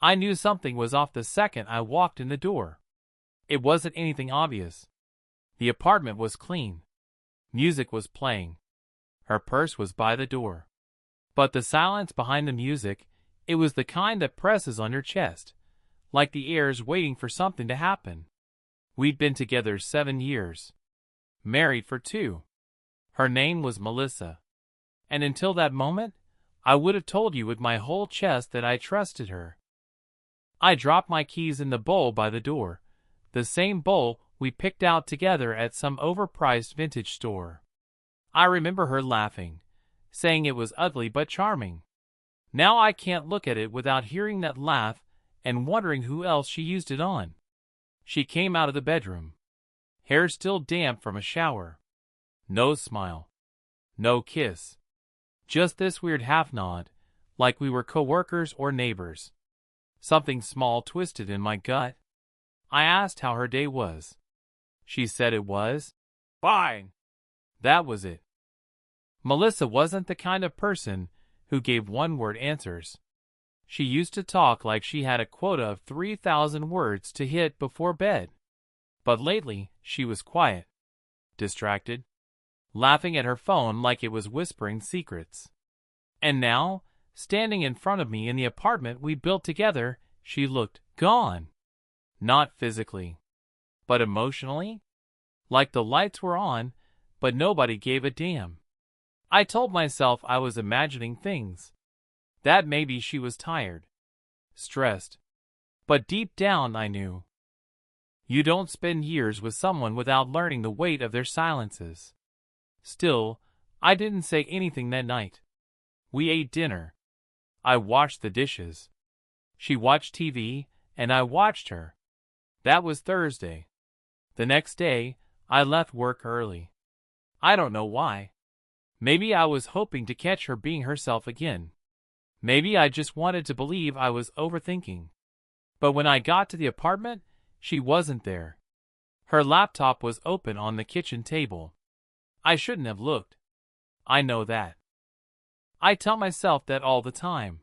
I knew something was off the second I walked in the door. It wasn't anything obvious. The apartment was clean. Music was playing. Her purse was by the door. But the silence behind the music, it was the kind that presses on your chest, like the air's waiting for something to happen. We'd been together 7 years. Married for 2. Her name was Melissa. And until that moment, I would have told you with my whole chest that I trusted her. I dropped my keys in the bowl by the door, the same bowl we picked out together at some overpriced vintage store. I remember her laughing, saying it was ugly but charming. Now I can't look at it without hearing that laugh and wondering who else she used it on. She came out of the bedroom, hair still damp from a shower. No smile. No kiss. Just this weird half-nod, like we were co-workers or neighbors. Something small twisted in my gut. I asked how her day was. She said it was fine. That was it. Melissa wasn't the kind of person who gave one-word answers. She used to talk like she had a quota of 3,000 words to hit before bed. But lately, she was quiet, distracted, laughing at her phone like it was whispering secrets. And now, standing in front of me in the apartment we built together, she looked gone. Not physically, but emotionally. Like the lights were on, but nobody gave a damn. I told myself I was imagining things. That maybe she was tired, stressed. But deep down I knew. You don't spend years with someone without learning the weight of their silences. Still, I didn't say anything that night. We ate dinner. I washed the dishes. She watched TV, and I watched her. That was Thursday. The next day, I left work early. I don't know why. Maybe I was hoping to catch her being herself again. Maybe I just wanted to believe I was overthinking. But when I got to the apartment, she wasn't there. Her laptop was open on the kitchen table. I shouldn't have looked. I know that. I tell myself that all the time.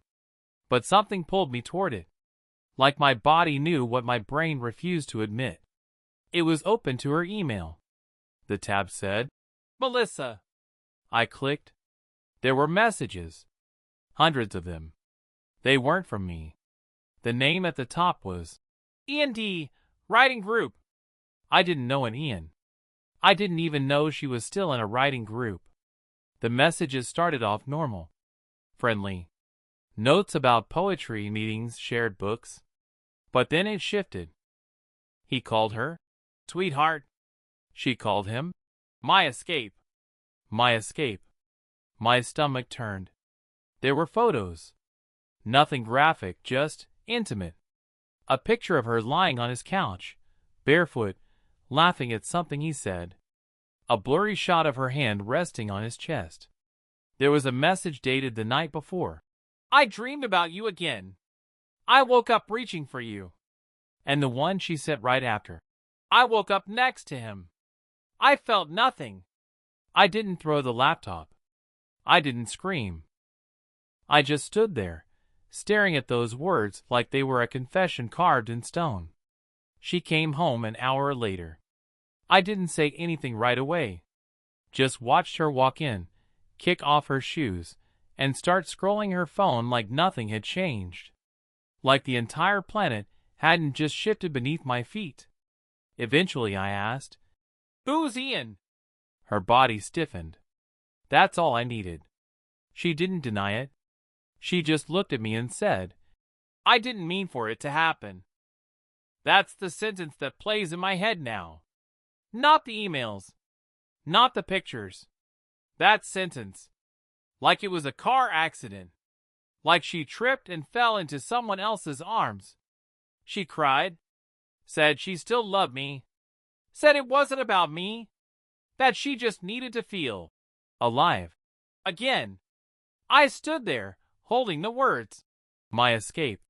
But something pulled me toward it. Like my body knew what my brain refused to admit. It was open to her email. The tab said, Melissa. I clicked. There were messages. Hundreds of them. They weren't from me. The name at the top was Ian D. Writing Group. I didn't know an Ian. I didn't even know she was still in a writing group. The messages started off normal. Friendly. Notes about poetry meetings, shared books. But then it shifted. He called her sweetheart. She called him my escape. My escape. My stomach turned. There were photos. Nothing graphic, just intimate. A picture of her lying on his couch, barefoot, laughing at something he said. A blurry shot of her hand resting on his chest. There was a message dated the night before. I dreamed about you again. I woke up reaching for you. And the one she sent right after. I woke up next to him. I felt nothing. I didn't throw the laptop. I didn't scream. I just stood there, staring at those words like they were a confession carved in stone. She came home an hour later. I didn't say anything right away. Just watched her walk in, kick off her shoes, and start scrolling her phone like nothing had changed. Like the entire planet hadn't just shifted beneath my feet. Eventually I asked, Who's Ian? Her body stiffened. That's all I needed. She didn't deny it. She just looked at me and said, I didn't mean for it to happen. That's the sentence that plays in my head now. Not the emails. Not the pictures. That sentence. Like it was a car accident. Like she tripped and fell into someone else's arms. She cried. Said she still loved me. Said it wasn't about me. That she just needed to feel alive. Again. I stood there, holding the words. My escape.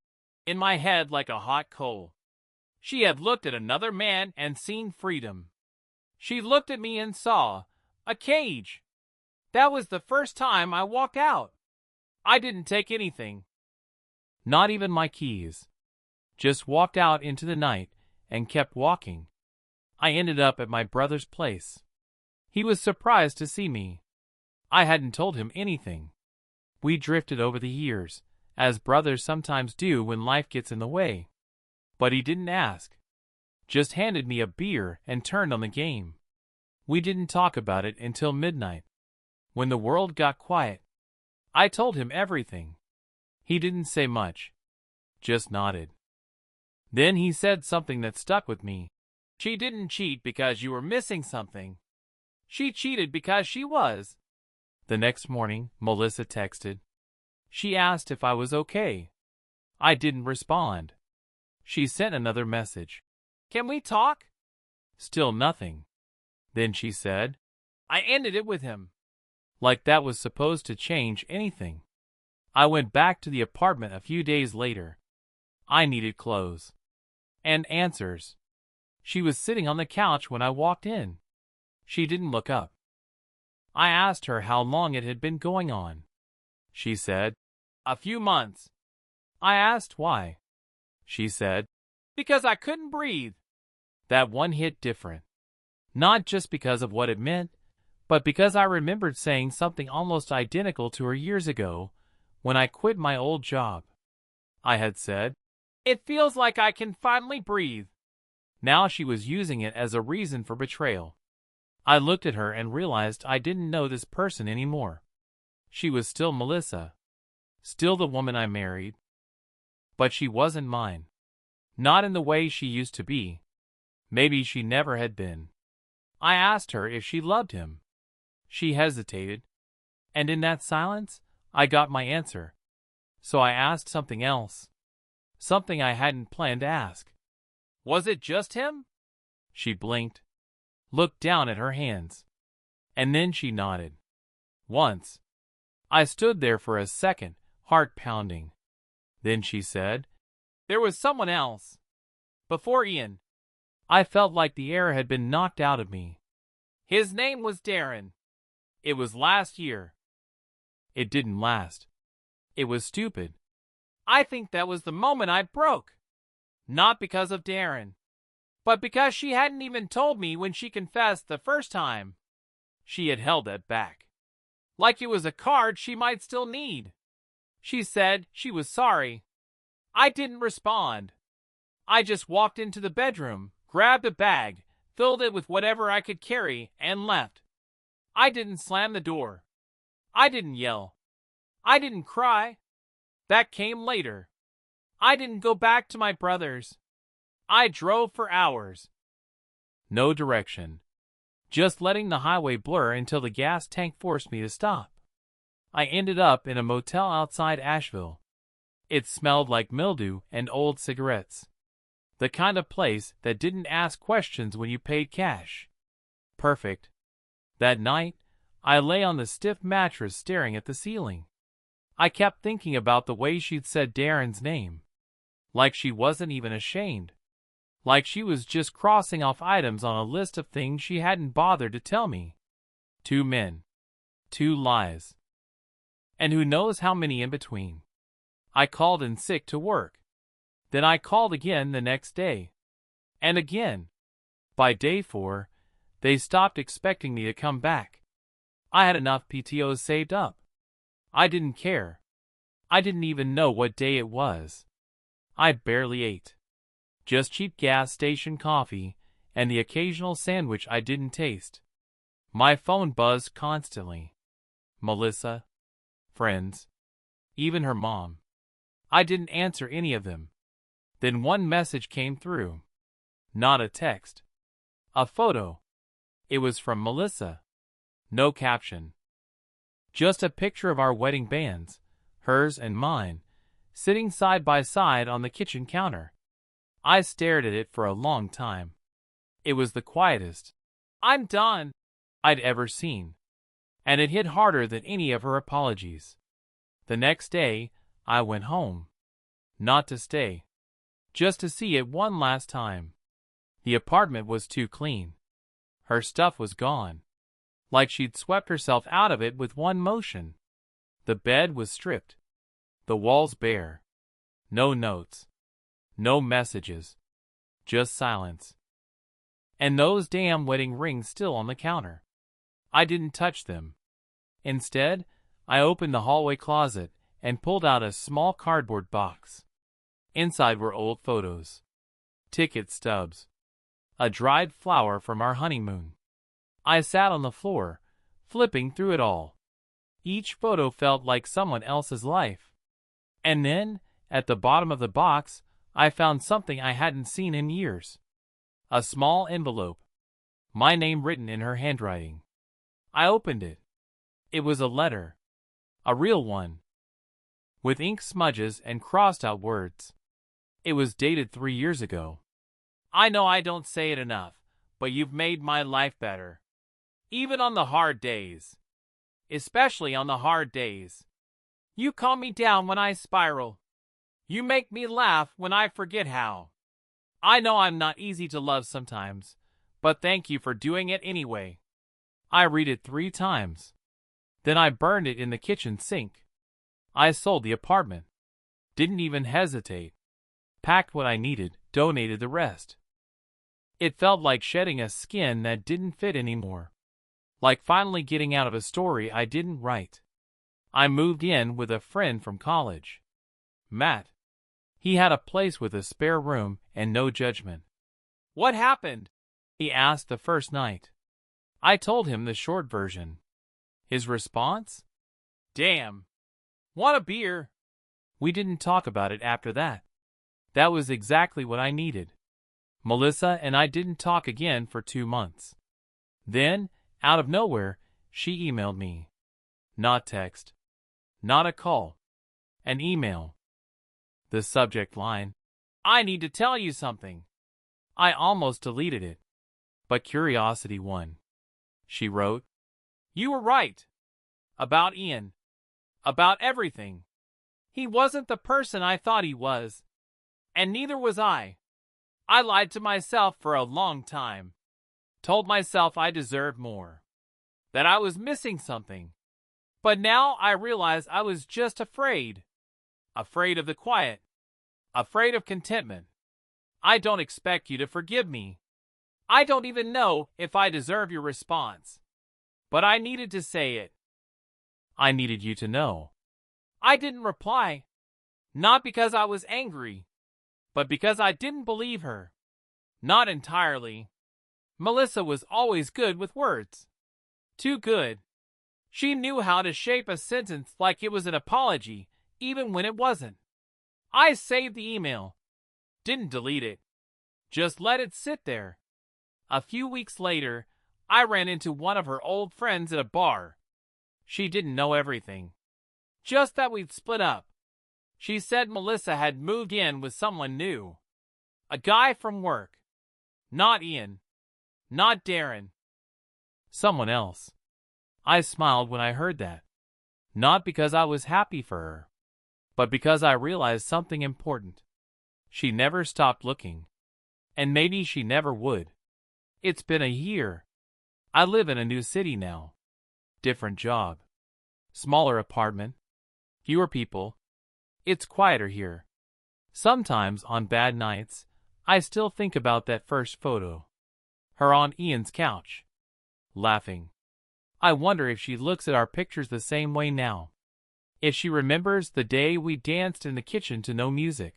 In my head like a hot coal. She had looked at another man and seen freedom. She looked at me and saw a cage. That was the first time I walked out. I didn't take anything. Not even my keys. Just walked out into the night and kept walking. I ended up at my brother's place. He was surprised to see me. I hadn't told him anything. We drifted over the years, as brothers sometimes do when life gets in the way. But he didn't ask. Just handed me a beer and turned on the game. We didn't talk about it until midnight. When the world got quiet, I told him everything. He didn't say much, just nodded. Then he said something that stuck with me. She didn't cheat because you were missing something. She cheated because she was. The next morning, Melissa texted. She asked if I was okay. I didn't respond. She sent another message. Can we talk? Still nothing. Then she said, I ended it with him. Like that was supposed to change anything. I went back to the apartment a few days later. I needed clothes. And answers. She was sitting on the couch when I walked in. She didn't look up. I asked her how long it had been going on. She said, a few months. I asked why. She said, because I couldn't breathe. That one hit different. Not just because of what it meant, but because I remembered saying something almost identical to her years ago when I quit my old job. I had said, it feels like I can finally breathe. Now she was using it as a reason for betrayal. I looked at her and realized I didn't know this person anymore. She was still Melissa. Still the woman I married. But she wasn't mine. Not in the way she used to be. Maybe she never had been. I asked her if she loved him. She hesitated. And in that silence, I got my answer. So I asked something else. Something I hadn't planned to ask. Was it just him? She blinked, looked down at her hands, and then she nodded. Once. I stood there for a second, heart pounding. Then she said, there was someone else. Before Ian. I felt like the air had been knocked out of me. His name was Darren. It was last year. It didn't last. It was stupid. I think that was the moment I broke. Not because of Darren, but because she hadn't even told me when she confessed the first time. She had held it back. Like it was a card she might still need. She said she was sorry. I didn't respond. I just walked into the bedroom, grabbed a bag, filled it with whatever I could carry, and left. I didn't slam the door. I didn't yell. I didn't cry. That came later. I didn't go back to my brother's. I drove for hours. No direction. Just letting the highway blur until the gas tank forced me to stop. I ended up in a motel outside Asheville. It smelled like mildew and old cigarettes. The kind of place that didn't ask questions when you paid cash. Perfect. That night, I lay on the stiff mattress staring at the ceiling. I kept thinking about the way she'd said Darren's name. Like she wasn't even ashamed. Like she was just crossing off items on a list of things she hadn't bothered to tell me. 2 men. 2 lies. And who knows how many in between. I called in sick to work. Then I called again the next day. And again. By day 4, they stopped expecting me to come back. I had enough PTOs saved up. I didn't care. I didn't even know what day it was. I barely ate. Just cheap gas station coffee and the occasional sandwich I didn't taste. My phone buzzed constantly. Melissa. Friends. Even her mom. I didn't answer any of them. Then one message came through. Not a text. A photo. It was from Melissa. No caption. Just a picture of our wedding bands, hers and mine, sitting side by side on the kitchen counter. I stared at it for a long time. It was the quietest "I'm done" I'd ever seen. And it hit harder than any of her apologies. The next day, I went home. Not to stay. Just to see it one last time. The apartment was too clean. Her stuff was gone. Like she'd swept herself out of it with one motion. The bed was stripped. The walls bare. No notes. No messages. Just silence. And those damn wedding rings still on the counter. I didn't touch them. Instead, I opened the hallway closet and pulled out a small cardboard box. Inside were old photos, ticket stubs, a dried flower from our honeymoon. I sat on the floor, flipping through it all. Each photo felt like someone else's life. And then, at the bottom of the box, I found something I hadn't seen in years. A small envelope. My name written in her handwriting. I opened it. It was a letter. A real one. With ink smudges and crossed-out words. It was dated 3 years ago. I know I don't say it enough, but you've made my life better. Even on the hard days. Especially on the hard days. You calm me down when I spiral. You make me laugh when I forget how. I know I'm not easy to love sometimes, but thank you for doing it anyway. I read it 3 times. Then I burned it in the kitchen sink. I sold the apartment. Didn't even hesitate. Packed what I needed, donated the rest. It felt like shedding a skin that didn't fit anymore. Like finally getting out of a story I didn't write. I moved in with a friend from college. Matt. He had a place with a spare room and no judgment. What happened? He asked the first night. I told him the short version. His response? Damn. Want a beer? We didn't talk about it after that. That was exactly what I needed. Melissa and I didn't talk again for 2 months. Then, out of nowhere, she emailed me. Not text. Not a call. An email. The subject line. I need to tell you something. I almost deleted it. But curiosity won. She wrote, You were right. About Ian. About everything. He wasn't the person I thought he was. And neither was I. I lied to myself for a long time. Told myself I deserved more. That I was missing something. But now I realize I was just afraid. Afraid of the quiet. Afraid of contentment. I don't expect you to forgive me. I don't even know if I deserve your response. But I needed to say it. I needed you to know. I didn't reply. Not because I was angry, but because I didn't believe her. Not entirely. Melissa was always good with words. Too good. She knew how to shape a sentence like it was an apology, even when it wasn't. I saved the email. Didn't delete it. Just let it sit there. A few weeks later, I ran into one of her old friends at a bar. She didn't know everything. Just that we'd split up. She said Melissa had moved in with someone new. A guy from work. Not Ian. Not Darren. Someone else. I smiled when I heard that. Not because I was happy for her, but because I realized something important. She never stopped looking. And maybe she never would. It's been a year. I live in a new city now. Different job. Smaller apartment. Fewer people. It's quieter here. Sometimes on bad nights, I still think about that first photo. Her on Ian's couch. Laughing. I wonder if she looks at our pictures the same way now. If she remembers the day we danced in the kitchen to no music.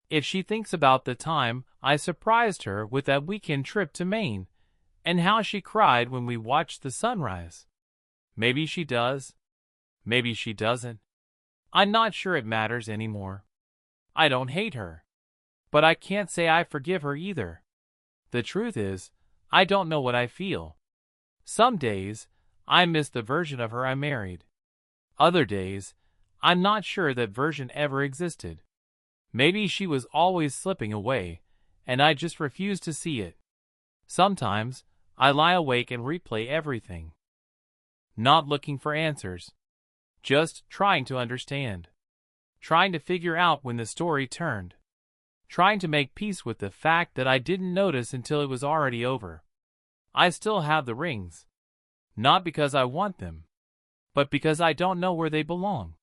If she thinks about the time I surprised her with that weekend trip to Maine, and how she cried when we watched the sunrise. Maybe she does. Maybe she doesn't. I'm not sure it matters anymore. I don't hate her. But I can't say I forgive her either. The truth is, I don't know what I feel. Some days, I miss the version of her I married. Other days, I'm not sure that version ever existed. Maybe she was always slipping away, and I just refused to see it. Sometimes, I lie awake and replay everything. Not looking for answers. Just trying to understand. Trying to figure out when the story turned. Trying to make peace with the fact that I didn't notice until it was already over. I still have the rings. Not because I want them, but because I don't know where they belong.